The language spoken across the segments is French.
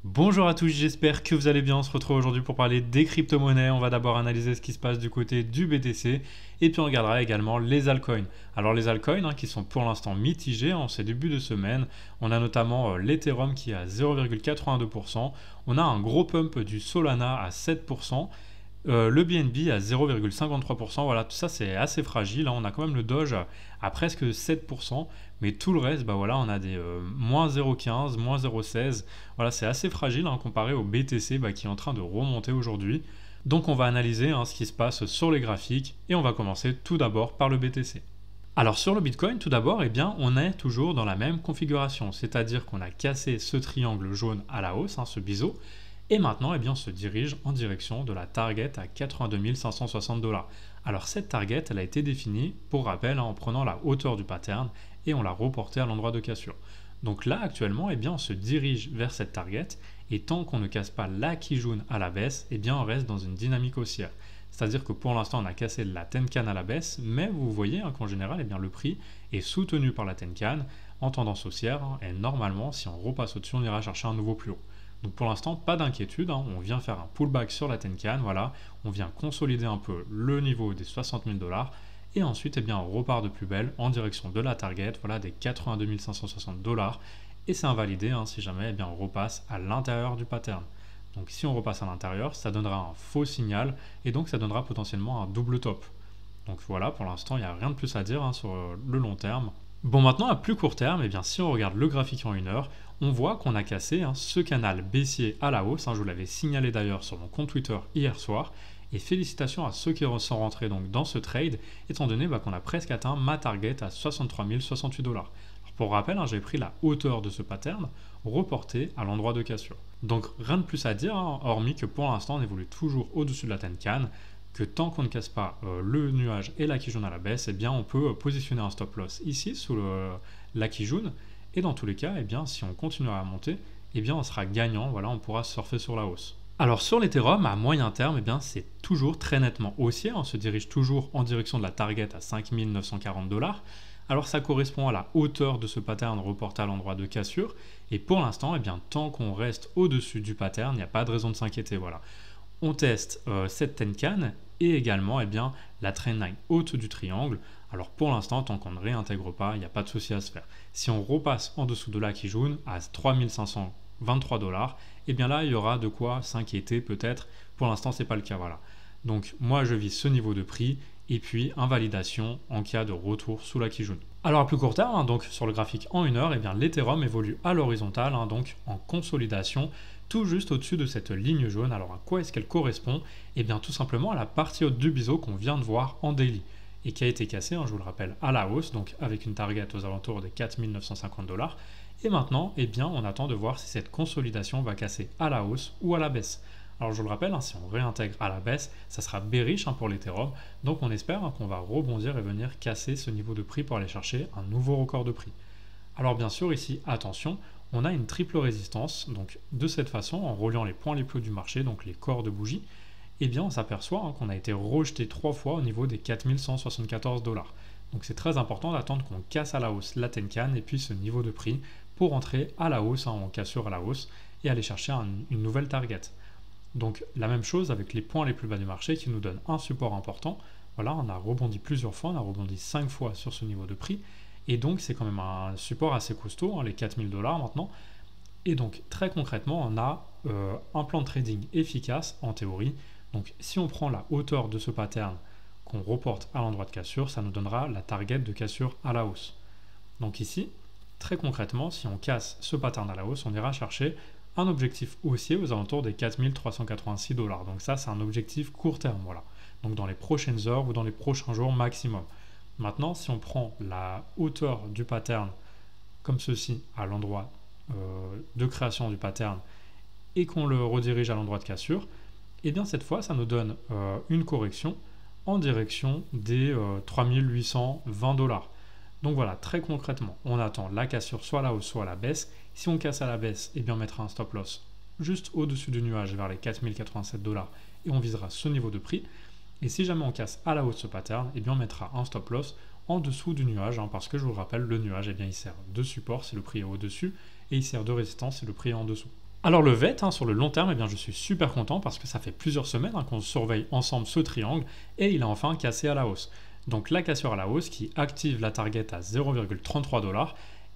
Bonjour à tous, j'espère que vous allez bien. On se retrouve aujourd'hui pour parler des crypto-monnaies. On va d'abord analyser ce qui se passe du côté du BTC et puis on regardera également les altcoins. Alors les altcoins qui sont pour l'instant mitigés en ces débuts de semaine. On a notamment l'Ethereum qui est à 0,82%. On a un gros pump du Solana à 7%. Le BNB à 0,53%, voilà, tout ça c'est assez fragile, hein. On a quand même le Doge à presque 7%, mais tout le reste, bah voilà, on a des moins 0,15, moins 0,16, voilà, c'est assez fragile hein, comparé au BTC qui est en train de remonter aujourd'hui. Donc on va analyser ce qui se passe sur les graphiques et on va commencer tout d'abord par le BTC. Alors sur le Bitcoin, tout d'abord, on est toujours dans la même configuration, c'est-à-dire qu'on a cassé ce triangle jaune à la hausse, ce biseau. Et maintenant, on se dirige en direction de la target à 82 560 $. Alors cette target, elle a été définie, pour rappel, en prenant la hauteur du pattern et on l'a reportée à l'endroit de cassure. Donc là, actuellement, on se dirige vers cette target et tant qu'on ne casse pas la Kijun à la baisse, on reste dans une dynamique haussière. C'est-à-dire que pour l'instant, on a cassé la Tenkan à la baisse, mais vous voyez qu'en général, le prix est soutenu par la Tenkan en tendance haussière et normalement, si on repasse au-dessus, on ira chercher un nouveau plus haut. Donc pour l'instant, pas d'inquiétude, on vient faire un pullback sur la Tenkan, voilà, on vient consolider un peu le niveau des 60 000 $, et ensuite on repart de plus belle en direction de la target, voilà, des 82 560 $, et c'est invalidé si jamais on repasse à l'intérieur du pattern. Donc si on repasse à l'intérieur, ça donnera un faux signal, et donc ça donnera potentiellement un double top. Donc voilà, pour l'instant, il n'y a rien de plus à dire sur le long terme. Bon, maintenant à plus court terme, si on regarde le graphique en 1 heure, on voit qu'on a cassé ce canal baissier à la hausse, je vous l'avais signalé d'ailleurs sur mon compte Twitter hier soir, et félicitations à ceux qui sont rentrés donc dans ce trade, étant donné qu'on a presque atteint ma target à 63 068 $. Alors, pour rappel, j'ai pris la hauteur de ce pattern reporté à l'endroit de cassure. Donc rien de plus à dire, hormis que pour l'instant on évolue toujours au-dessus de la Tenkan, que tant qu'on ne casse pas le nuage et la Kijun à la baisse, on peut positionner un stop loss ici sous la Kijun, et dans tous les cas, si on continue à monter, on sera gagnant, voilà, on pourra surfer sur la hausse. Alors sur l'Ethereum, à moyen terme, c'est toujours très nettement haussier, on se dirige toujours en direction de la target à 5 940 $. Alors ça correspond à la hauteur de ce pattern reporté à l'endroit de cassure, et pour l'instant, tant qu'on reste au-dessus du pattern, il n'y a pas de raison de s'inquiéter, voilà. On teste cette Tenkan et également la trendline haute du triangle. Alors pour l'instant, tant qu'on ne réintègre pas, il n'y a pas de souci à se faire. Si on repasse en dessous de la Kijun à 3523 $, là il y aura de quoi s'inquiéter peut-être. Pour l'instant, ce n'est pas le cas, voilà. Donc moi je vise ce niveau de prix et puis invalidation en cas de retour sous la Kijun. Alors à plus court terme, donc sur le graphique en 1 heure, l'Ethereum évolue à l'horizontale, donc en consolidation, tout juste au-dessus de cette ligne jaune. Alors à quoi est-ce qu'elle correspond? Tout simplement à la partie haute du biseau qu'on vient de voir en daily et qui a été cassée, je vous le rappelle, à la hausse, donc avec une target aux alentours des 4 950 $. Et maintenant, on attend de voir si cette consolidation va casser à la hausse ou à la baisse. Alors je vous le rappelle, si on réintègre à la baisse, ça sera bearish pour l'Ethereum, donc on espère qu'on va rebondir et venir casser ce niveau de prix pour aller chercher un nouveau record de prix. Alors bien sûr ici, attention, on a une triple résistance, donc de cette façon, en reliant les points les plus hauts du marché, donc les corps de bougie, on s'aperçoit qu'on a été rejeté 3 fois au niveau des 4174 $. Donc c'est très important d'attendre qu'on casse à la hausse la Tenkan et puis ce niveau de prix pour entrer à la hausse, en cassure à la hausse, et aller chercher une nouvelle target. Donc la même chose avec les points les plus bas du marché qui nous donnent un support important. Voilà, on a rebondi plusieurs fois, on a rebondi 5 fois sur ce niveau de prix. Et donc c'est quand même un support assez costaud, les 4000 $ maintenant. Et donc très concrètement, on a un plan de trading efficace en théorie. Donc si on prend la hauteur de ce pattern qu'on reporte à l'endroit de cassure, ça nous donnera la target de cassure à la hausse. Donc ici, très concrètement, si on casse ce pattern à la hausse, on ira chercher un objectif haussier aux alentours des 4386 $. Donc ça, c'est un objectif court terme, voilà. Donc dans les prochaines heures ou dans les prochains jours maximum. Maintenant, si on prend la hauteur du pattern comme ceci à l'endroit de création du pattern et qu'on le redirige à l'endroit de cassure, cette fois, ça nous donne une correction en direction des 3820 $. Donc voilà, très concrètement, on attend la cassure soit à la hausse, soit à la baisse. Si on casse à la baisse, on mettra un stop loss juste au-dessus du nuage vers les 4087 $ et on visera ce niveau de prix. Et si jamais on casse à la hausse ce pattern, eh bien on mettra un stop loss en dessous du nuage, hein, parce que je vous le rappelle, le nuage, eh bien, il sert de support si le prix est au-dessus, et il sert de résistance si le prix est en dessous. Alors le VET, hein, sur le long terme, eh bien, je suis super content parce que ça fait plusieurs semaines hein, qu'on surveille ensemble ce triangle, et il a enfin cassé à la hausse. Donc la cassure à la hausse qui active la target à 0,33$,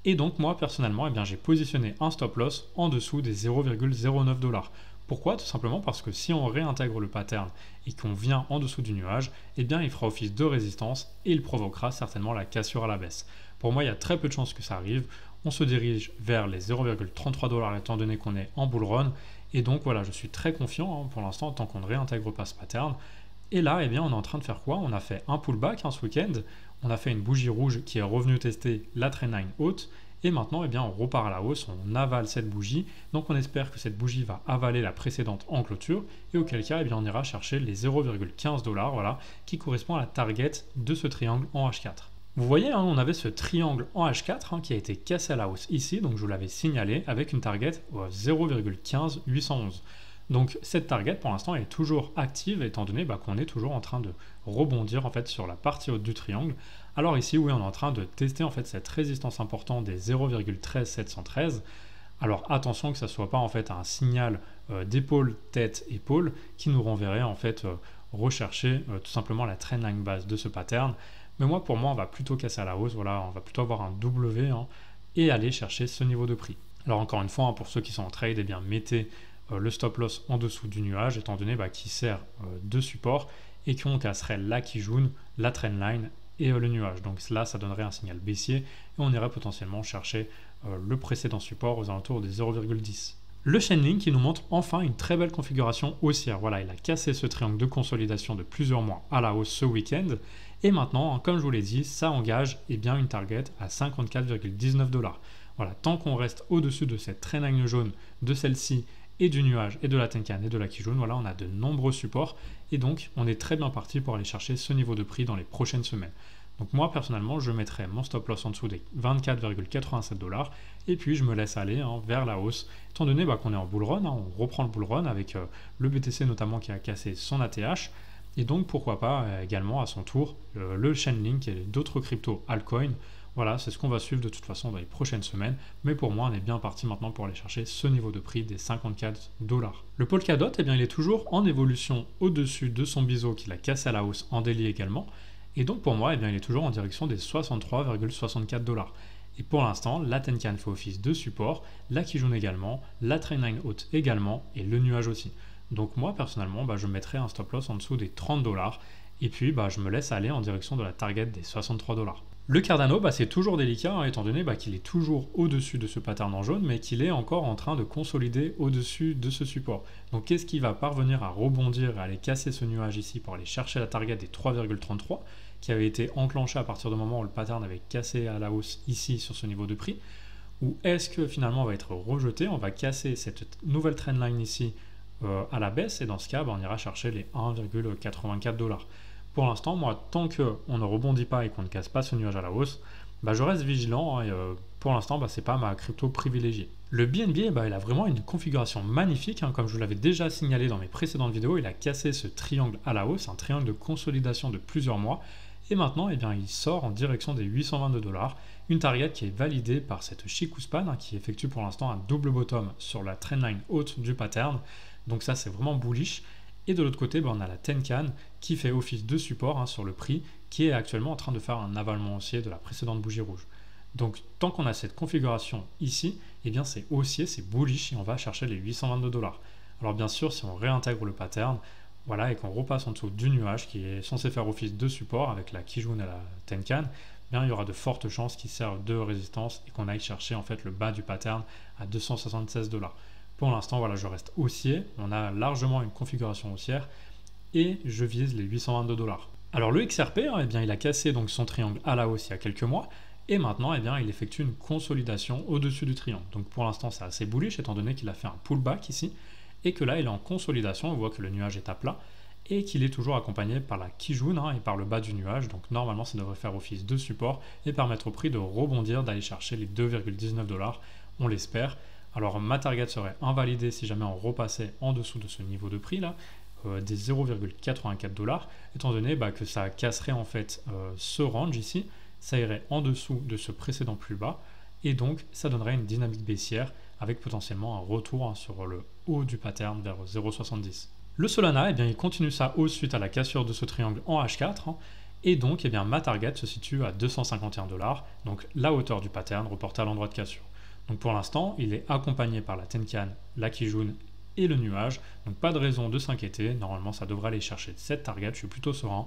et donc moi personnellement, eh bien, j'ai positionné un stop loss en dessous des 0,09$. Pourquoi? Tout simplement parce que si on réintègre le pattern et qu'on vient en dessous du nuage, eh bien il fera office de résistance et il provoquera certainement la cassure à la baisse. Pour moi, il y a très peu de chances que ça arrive. On se dirige vers les 0,33$ étant donné qu'on est en bull run. Et donc voilà, je suis très confiant hein, pour l'instant tant qu'on ne réintègre pas ce pattern. Et là, eh bien, on est en train de faire quoi? On a fait un pullback hein, ce week-end. On a fait une bougie rouge qui est revenue tester la trendline haute. Et maintenant, eh bien, on repart à la hausse, on avale cette bougie. Donc on espère que cette bougie va avaler la précédente en clôture. Et auquel cas, eh bien, on ira chercher les 0,15$, voilà, qui correspond à la target de ce triangle en H4. Vous voyez, hein, on avait ce triangle en H4 hein, qui a été cassé à la hausse ici. Donc je vous l'avais signalé avec une target 0,15811. Donc cette target pour l'instant est toujours active étant donné qu'on est toujours en train de rebondir en fait sur la partie haute du triangle. Alors ici oui on est en train de tester en fait cette résistance importante des 0,13713. Alors attention que ça ne soit pas en fait un signal d'épaule, tête, épaule qui nous renverrait en fait rechercher tout simplement la trendline base de ce pattern. Mais pour moi on va plutôt casser à la hausse, voilà, on va plutôt avoir un W hein, et aller chercher ce niveau de prix. Alors encore une fois hein, pour ceux qui sont en trade, eh bien mettez le stop loss en dessous du nuage étant donné qu'il sert de support et qu'on casserait la Kijun, la trendline et le nuage. Donc là ça donnerait un signal baissier et on irait potentiellement chercher le précédent support aux alentours des 0,10. Le Chainlink qui nous montre enfin une très belle configuration haussière. Voilà, il a cassé ce triangle de consolidation de plusieurs mois à la hausse ce week-end. Et maintenant, comme je vous l'ai dit, ça engage bien, une target à 54,19$. Voilà, tant qu'on reste au-dessus de cette trendline jaune, de celle-ci, et du nuage, et de la Tenkan, et de la Kijun, voilà, on a de nombreux supports. Et donc, on est très bien parti pour aller chercher ce niveau de prix dans les prochaines semaines. Donc moi, personnellement, je mettrai mon stop loss en dessous des 24,87$. Et puis, je me laisse aller hein, vers la hausse. Étant donné qu'on est en bull run, hein, on reprend le bull run avec le BTC notamment qui a cassé son ATH. Et donc, pourquoi pas également à son tour le Chainlink et d'autres cryptos altcoins. Voilà, c'est ce qu'on va suivre de toute façon dans les prochaines semaines. Mais pour moi, on est bien parti maintenant pour aller chercher ce niveau de prix des 54$. Le Polkadot, eh bien, il est toujours en évolution au-dessus de son biseau qu'il a cassé à la hausse en daily également. Et donc pour moi, eh bien, il est toujours en direction des 63,64$. Et pour l'instant, la Tenkan fait office de support, la Kijun également, la Trendline haute également et le nuage aussi. Donc moi personnellement, je mettrai un stop loss en dessous des 30$. Et puis je me laisse aller en direction de la target des 63$. Le Cardano, c'est toujours délicat hein, étant donné qu'il est toujours au-dessus de ce pattern en jaune, mais qu'il est encore en train de consolider au-dessus de ce support. Donc qu'est-ce qui va parvenir à rebondir et à aller casser ce nuage ici pour aller chercher la target des 3,33 qui avait été enclenché à partir du moment où le pattern avait cassé à la hausse ici sur ce niveau de prix? Ou est-ce que finalement on va être rejeté, on va casser cette nouvelle trendline ici à la baisse et dans ce cas on ira chercher les 1,84$. Pour l'instant, moi, tant qu'on ne rebondit pas et qu'on ne casse pas ce nuage à la hausse, je reste vigilant hein, et pour l'instant, ce n'est pas ma crypto privilégiée. Le BNB, il a vraiment une configuration magnifique, hein, comme je vous l'avais déjà signalé dans mes précédentes vidéos, il a cassé ce triangle à la hausse, un triangle de consolidation de plusieurs mois, et maintenant, il sort en direction des 822$, une target qui est validée par cette Chikuspan, hein, qui effectue pour l'instant un double bottom sur la trendline haute du pattern, donc ça, c'est vraiment bullish. Et de l'autre côté, on a la Tenkan qui fait office de support hein, sur le prix, qui est actuellement en train de faire un avalement haussier de la précédente bougie rouge. Donc tant qu'on a cette configuration ici, c'est haussier, c'est bullish et on va chercher les 822$. Alors bien sûr, si on réintègre le pattern, voilà, et qu'on repasse en dessous du nuage qui est censé faire office de support avec la Kijun et la Tenkan, il y aura de fortes chances qu'il serve de résistance et qu'on aille chercher en fait le bas du pattern à 276$. Pour l'instant, voilà, je reste haussier. On a largement une configuration haussière et je vise les 822$. Alors le XRP, hein, il a cassé donc son triangle à la hausse il y a quelques mois et maintenant, il effectue une consolidation au-dessus du triangle. Donc pour l'instant, c'est assez bullish étant donné qu'il a fait un pullback ici et que là, il est en consolidation. On voit que le nuage est à plat et qu'il est toujours accompagné par la Kijun hein, et par le bas du nuage. Donc normalement, ça devrait faire office de support et permettre au prix de rebondir, d'aller chercher les 2,19$. On l'espère. Alors ma target serait invalidée si jamais on repassait en dessous de ce niveau de prix là, des 0,84$, étant donné que ça casserait en fait ce range ici, ça irait en dessous de ce précédent plus bas, et donc ça donnerait une dynamique baissière avec potentiellement un retour sur le haut du pattern vers 0,70. Le Solana, il continue sa hausse suite à la cassure de ce triangle en H4, et donc ma target se situe à 251$, donc la hauteur du pattern reportée à l'endroit de cassure. Donc pour l'instant, il est accompagné par la Tenkan, la Kijun et le nuage, donc pas de raison de s'inquiéter, normalement ça devrait aller chercher cette target, je suis plutôt serein.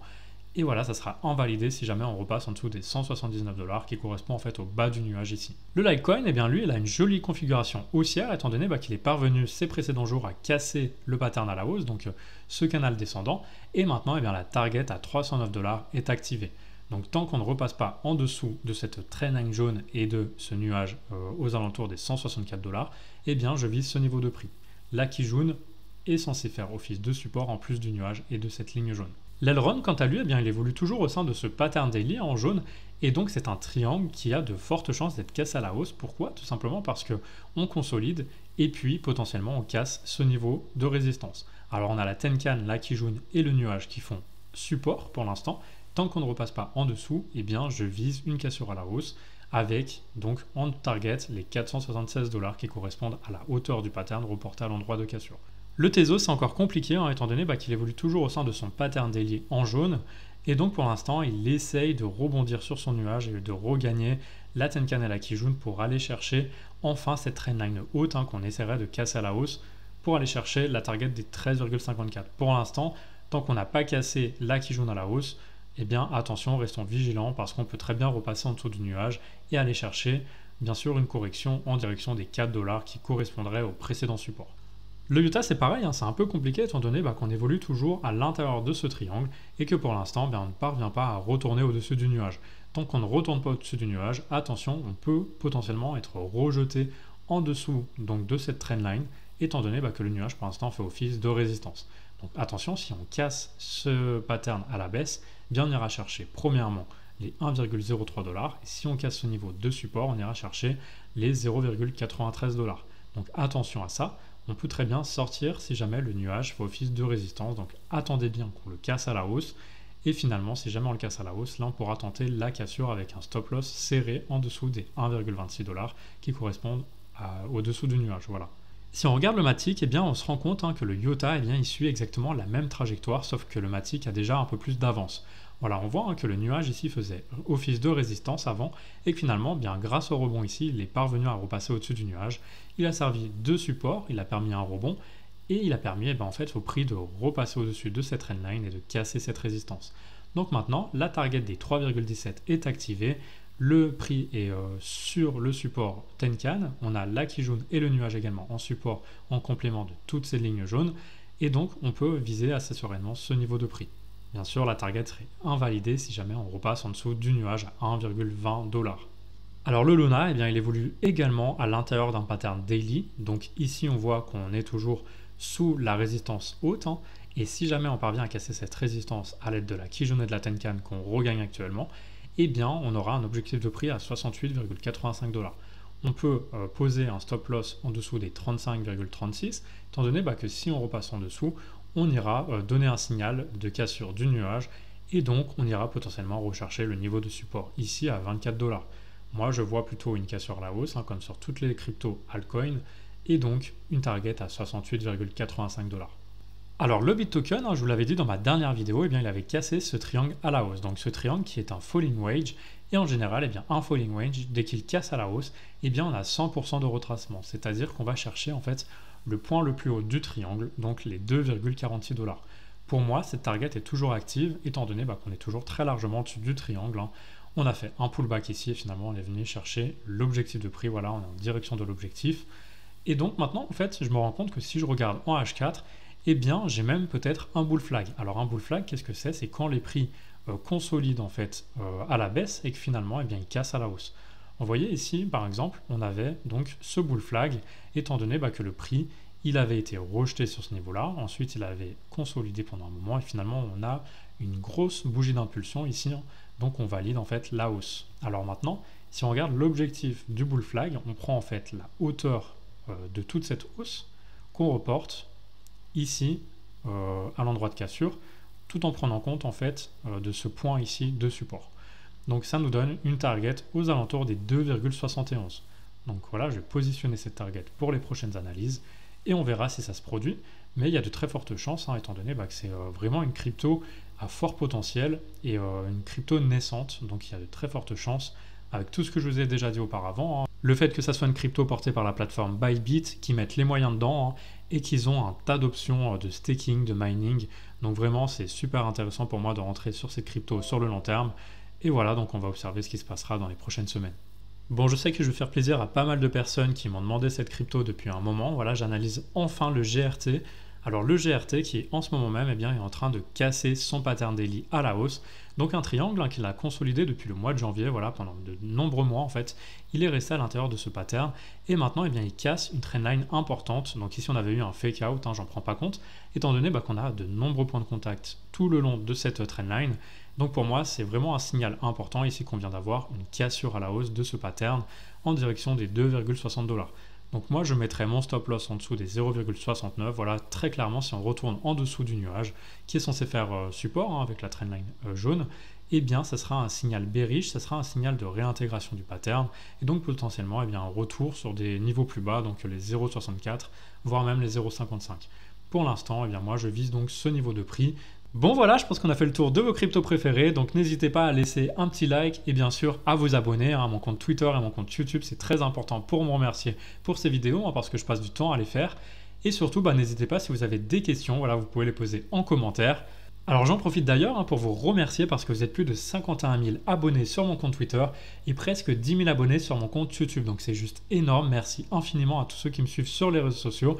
Et voilà, ça sera invalidé si jamais on repasse en dessous des 179$ qui correspond en fait au bas du nuage ici. Le Litecoin, lui, il a une jolie configuration haussière étant donné qu'il est parvenu ces précédents jours à casser le pattern à la hausse, donc ce canal descendant, et maintenant la target à 309$ est activée. Donc tant qu'on ne repasse pas en dessous de cette trendline jaune et de ce nuage aux alentours des 164$, je vise ce niveau de prix. La Kijun est censé faire office de support en plus du nuage et de cette ligne jaune. L'Elrond, quant à lui, il évolue toujours au sein de ce pattern daily en jaune, et donc c'est un triangle qui a de fortes chances d'être cassé à la hausse. Pourquoi? Tout simplement parce qu'on consolide, et puis potentiellement on casse ce niveau de résistance. Alors on a la Tenkan, la Kijun et le nuage qui font support pour l'instant. Tant qu'on ne repasse pas en dessous, je vise une cassure à la hausse, avec donc en target les 476$ qui correspondent à la hauteur du pattern reporté à l'endroit de cassure. Le Tezos, c'est encore compliqué, étant donné qu'il évolue toujours au sein de son pattern daily en jaune, et donc pour l'instant, il essaye de rebondir sur son nuage et de regagner la Tenkan et la Kijun pour aller chercher enfin cette trendline haute qu'on essaierait de casser à la hausse pour aller chercher la target des 13,54. Pour l'instant, tant qu'on n'a pas cassé la Kijun à la hausse, attention, restons vigilants parce qu'on peut très bien repasser en dessous du nuage et aller chercher bien sûr une correction en direction des 4$ qui correspondrait au précédent support. Le Utah, c'est pareil, c'est un peu compliqué étant donné qu'on évolue toujours à l'intérieur de ce triangle et que pour l'instant, on ne parvient pas à retourner au-dessus du nuage. Tant qu'on ne retourne pas au-dessus du nuage, attention, on peut potentiellement être rejeté en dessous donc, de cette trendline, étant donné que le nuage pour l'instant fait office de résistance. Donc attention, si on casse ce pattern à la baisse, on ira chercher premièrement les 1,03$, et si on casse ce niveau de support, on ira chercher les 0,93$. Donc attention à ça. On peut très bien sortir si jamais le nuage fait office de résistance, donc attendez bien qu'on le casse à la hausse, et finalement si jamais on le casse à la hausse, là on pourra tenter la cassure avec un stop loss serré en dessous des 1,26$ qui correspondent au-dessous du nuage, voilà. Si on regarde le Matic, on se rend compte que le IOTA il suit exactement la même trajectoire, sauf que le Matic a déjà un peu plus d'avance. Voilà, on voit que le nuage ici faisait office de résistance avant et que finalement, grâce au rebond ici, il est parvenu à repasser au-dessus du nuage. Il a servi de support, il a permis un rebond et il a permis en fait au prix de repasser au-dessus de cette trendline et de casser cette résistance. Donc maintenant, la target des 3,17 est activée. Le prix est sur le support Tenkan. On a la Kijun et le nuage également en support en complément de toutes ces lignes jaunes. Et donc, on peut viser assez sereinement ce niveau de prix. Bien sûr, la target serait invalidée si jamais on repasse en dessous du nuage à 1,20$. Alors le Luna, il évolue également à l'intérieur d'un pattern daily. Donc ici, on voit qu'on est toujours sous la résistance haute. Et si jamais on parvient à casser cette résistance à l'aide de la Kijun et de la Tenkan qu'on regagne actuellement, on aura un objectif de prix à 68,85$. On peut poser un stop loss en dessous des 35,36$, étant donné que si on repasse en dessous, on ira donner un signal de cassure du nuage et donc on ira potentiellement rechercher le niveau de support ici à 24$. Moi je vois plutôt une cassure à la hausse comme sur toutes les cryptos altcoins et donc une target à 68,85$. Alors le BitToken, je vous l'avais dit dans ma dernière vidéo, il avait cassé ce triangle à la hausse. Donc ce triangle qui est un falling wedge et en général un falling wedge dès qu'il casse à la hausse, on a 100% de retracement. C'est-à-dire qu'on va chercher en fait le point le plus haut du triangle, donc les 2,46$. Pour moi, cette target est toujours active, étant donné qu'on est toujours très largement au-dessus du triangle. On a fait un pullback ici, et finalement, on est venu chercher l'objectif de prix. Voilà, on est en direction de l'objectif. Et donc maintenant, en fait, je me rends compte que si je regarde en H4, j'ai même peut-être un bull flag. Alors un bull flag, qu'est-ce que c'est? C'est quand les prix consolident en fait à la baisse et que finalement, ils cassent à la hausse. Vous voyez ici, par exemple, on avait donc ce bull flag, étant donné que le prix, il avait été rejeté sur ce niveau-là. Ensuite, il avait consolidé pendant un moment et finalement, on a une grosse bougie d'impulsion ici. Donc, on valide en fait la hausse. Alors maintenant, si on regarde l'objectif du bull flag, on prend en fait la hauteur de toute cette hausse qu'on reporte ici à l'endroit de cassure, tout en prenant compte en fait de ce point ici de support. Donc ça nous donne une target aux alentours des 2,71. Donc voilà, je vais positionner cette target pour les prochaines analyses et on verra si ça se produit. Mais il y a de très fortes chances, étant donné que c'est vraiment une crypto à fort potentiel et une crypto naissante. Donc il y a de très fortes chances, avec tout ce que je vous ai déjà dit auparavant, le fait que ça soit une crypto portée par la plateforme Bybit, qui mettent les moyens dedans et qu'ils ont un tas d'options de staking, de mining. Donc vraiment, c'est super intéressant pour moi de rentrer sur cette crypto sur le long terme. Et voilà, donc on va observer ce qui se passera dans les prochaines semaines. Bon, je sais que je vais faire plaisir à pas mal de personnes qui m'ont demandé cette crypto depuis un moment. Voilà, j'analyse enfin le GRT. Alors le GRT qui est en ce moment même est en train de casser son pattern daily à la hausse. Donc un triangle qu'il a consolidé depuis le mois de janvier, voilà, pendant de nombreux mois en fait. Il est resté à l'intérieur de ce pattern et maintenant il casse une trendline importante. Donc ici on avait eu un fake out, j'en prends pas compte, étant donné qu'on a de nombreux points de contact tout le long de cette trendline. Donc pour moi c'est vraiment un signal important ici qu'on vient d'avoir, une cassure à la hausse de ce pattern en direction des 2,60 $. Donc moi je mettrai mon stop loss en dessous des 0,69. Voilà, très clairement si on retourne en dessous du nuage qui est censé faire support avec la trendline jaune, eh bien ça sera un signal bearish, ça sera un signal de réintégration du pattern et donc potentiellement un retour sur des niveaux plus bas, donc les 0,64 voire même les 0,55. Pour l'instant, moi je vise donc ce niveau de prix. Bon voilà, je pense qu'on a fait le tour de vos cryptos préférés, donc n'hésitez pas à laisser un petit like et bien sûr à vous abonner à mon compte Twitter et à mon compte YouTube, c'est très important pour me remercier pour ces vidéos, parce que je passe du temps à les faire. Et surtout, n'hésitez pas si vous avez des questions, voilà, vous pouvez les poser en commentaire. Alors j'en profite d'ailleurs pour vous remercier parce que vous êtes plus de 51 000 abonnés sur mon compte Twitter et presque 10 000 abonnés sur mon compte YouTube, donc c'est juste énorme, merci infiniment à tous ceux qui me suivent sur les réseaux sociaux.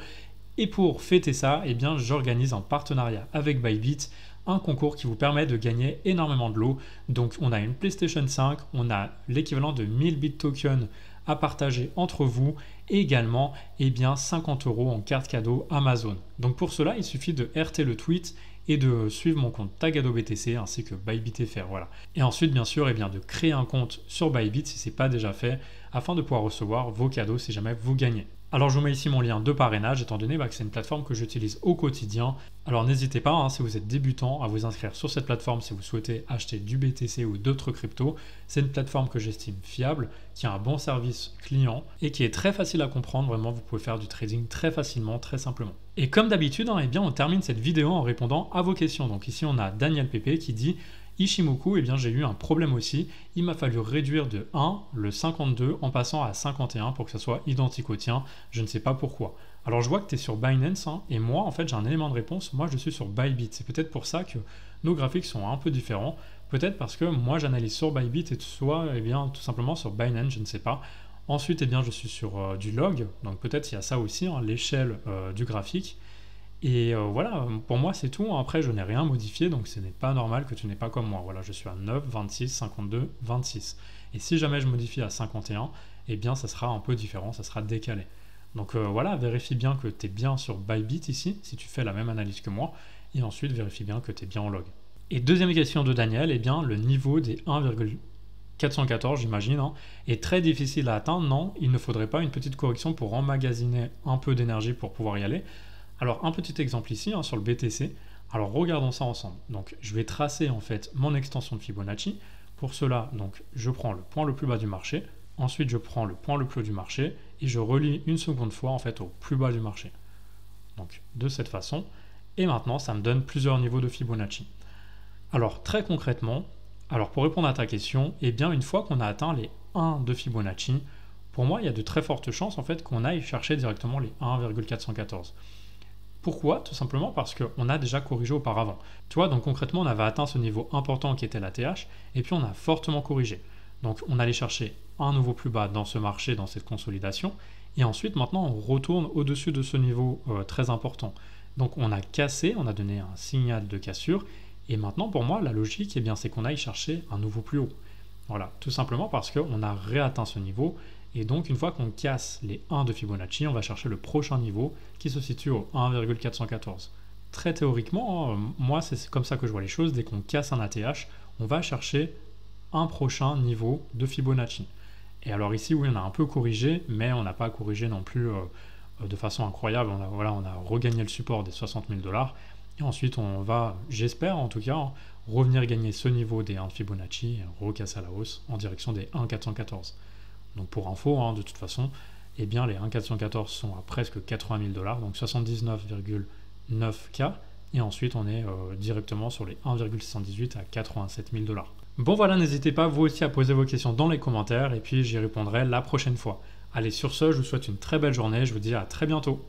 Et pour fêter ça, j'organise en partenariat avec Bybit un concours qui vous permet de gagner énormément de lots. Donc on a une PlayStation 5, on a l'équivalent de 1000 bit tokens à partager entre vous et également 50 € en carte cadeau Amazon. Donc pour cela, il suffit de RT le tweet et de suivre mon compte TagadOBTC ainsi que BybitFR. Voilà. Et ensuite, bien sûr, de créer un compte sur Bybit si ce n'est pas déjà fait afin de pouvoir recevoir vos cadeaux si jamais vous gagnez. Alors je vous mets ici mon lien de parrainage étant donné que c'est une plateforme que j'utilise au quotidien. Alors n'hésitez pas, si vous êtes débutant, à vous inscrire sur cette plateforme si vous souhaitez acheter du BTC ou d'autres cryptos. C'est une plateforme que j'estime fiable, qui a un bon service client et qui est très facile à comprendre. Vraiment, vous pouvez faire du trading très facilement, très simplement. Et comme d'habitude, on termine cette vidéo en répondant à vos questions. Donc ici on a Daniel Pépé qui dit: Ishimoku, j'ai eu un problème aussi. Il m'a fallu réduire de 1 le 52 en passant à 51 pour que ça soit identique au tien. Je ne sais pas pourquoi. Alors je vois que tu es sur Binance et moi en fait j'ai un élément de réponse. Moi je suis sur Bybit. C'est peut-être pour ça que nos graphiques sont un peu différents. Peut-être parce que moi j'analyse sur Bybit et toi tout simplement sur Binance, je ne sais pas. Ensuite je suis sur du log. Donc peut-être il y a ça aussi, l'échelle du graphique. Et voilà, pour moi c'est tout. Après, je n'ai rien modifié, donc ce n'est pas normal que tu n'es pas comme moi. Voilà, je suis à 9, 26, 52, 26. Et si jamais je modifie à 51, ça sera un peu différent, ça sera décalé. Donc voilà, vérifie bien que tu es bien sur Bybit ici, si tu fais la même analyse que moi. Et ensuite, vérifie bien que tu es bien en log. Et deuxième question de Daniel, le niveau des 1,414, j'imagine, est très difficile à atteindre. Non, il ne faudrait pas une petite correction pour emmagasiner un peu d'énergie pour pouvoir y aller. Alors un petit exemple ici sur le BTC. Alors regardons ça ensemble. Donc je vais tracer en fait mon extension de Fibonacci. Pour cela, donc je prends le point le plus bas du marché. Ensuite je prends le point le plus haut du marché et je relie une seconde fois en fait au plus bas du marché. Donc de cette façon. Et maintenant ça me donne plusieurs niveaux de Fibonacci. Alors très concrètement, pour répondre à ta question, une fois qu'on a atteint les 1 de Fibonacci, pour moi il y a de très fortes chances en fait qu'on aille chercher directement les 1,414. Pourquoi? Tout simplement parce qu'on a déjà corrigé auparavant. Tu vois, donc concrètement, on avait atteint ce niveau important qui était la TH, et puis on a fortement corrigé. Donc on allait chercher un nouveau plus bas dans ce marché, dans cette consolidation, et ensuite maintenant on retourne au-dessus de ce niveau très important. Donc on a cassé, on a donné un signal de cassure, et maintenant pour moi la logique, c'est qu'on aille chercher un nouveau plus haut. Voilà, tout simplement parce qu'on a réatteint ce niveau. Et donc, une fois qu'on casse les 1 de Fibonacci, on va chercher le prochain niveau qui se situe au 1,414. Très théoriquement, moi, c'est comme ça que je vois les choses. Dès qu'on casse un ATH, on va chercher un prochain niveau de Fibonacci. Et alors ici, oui, on a un peu corrigé, mais on n'a pas corrigé non plus de façon incroyable. On a regagné le support des 60 000 $. Et ensuite, on va, j'espère en tout cas, revenir gagner ce niveau des 1 de Fibonacci, recasser à la hausse en direction des 1,414. Donc pour info, de toute façon, eh bien les 1,414 sont à presque 80 000 $, donc 79,9K. Et ensuite, on est directement sur les 1,618 à 87 000 $. Bon voilà, n'hésitez pas vous aussi à poser vos questions dans les commentaires et puis j'y répondrai la prochaine fois. Allez, sur ce, je vous souhaite une très belle journée, je vous dis à très bientôt.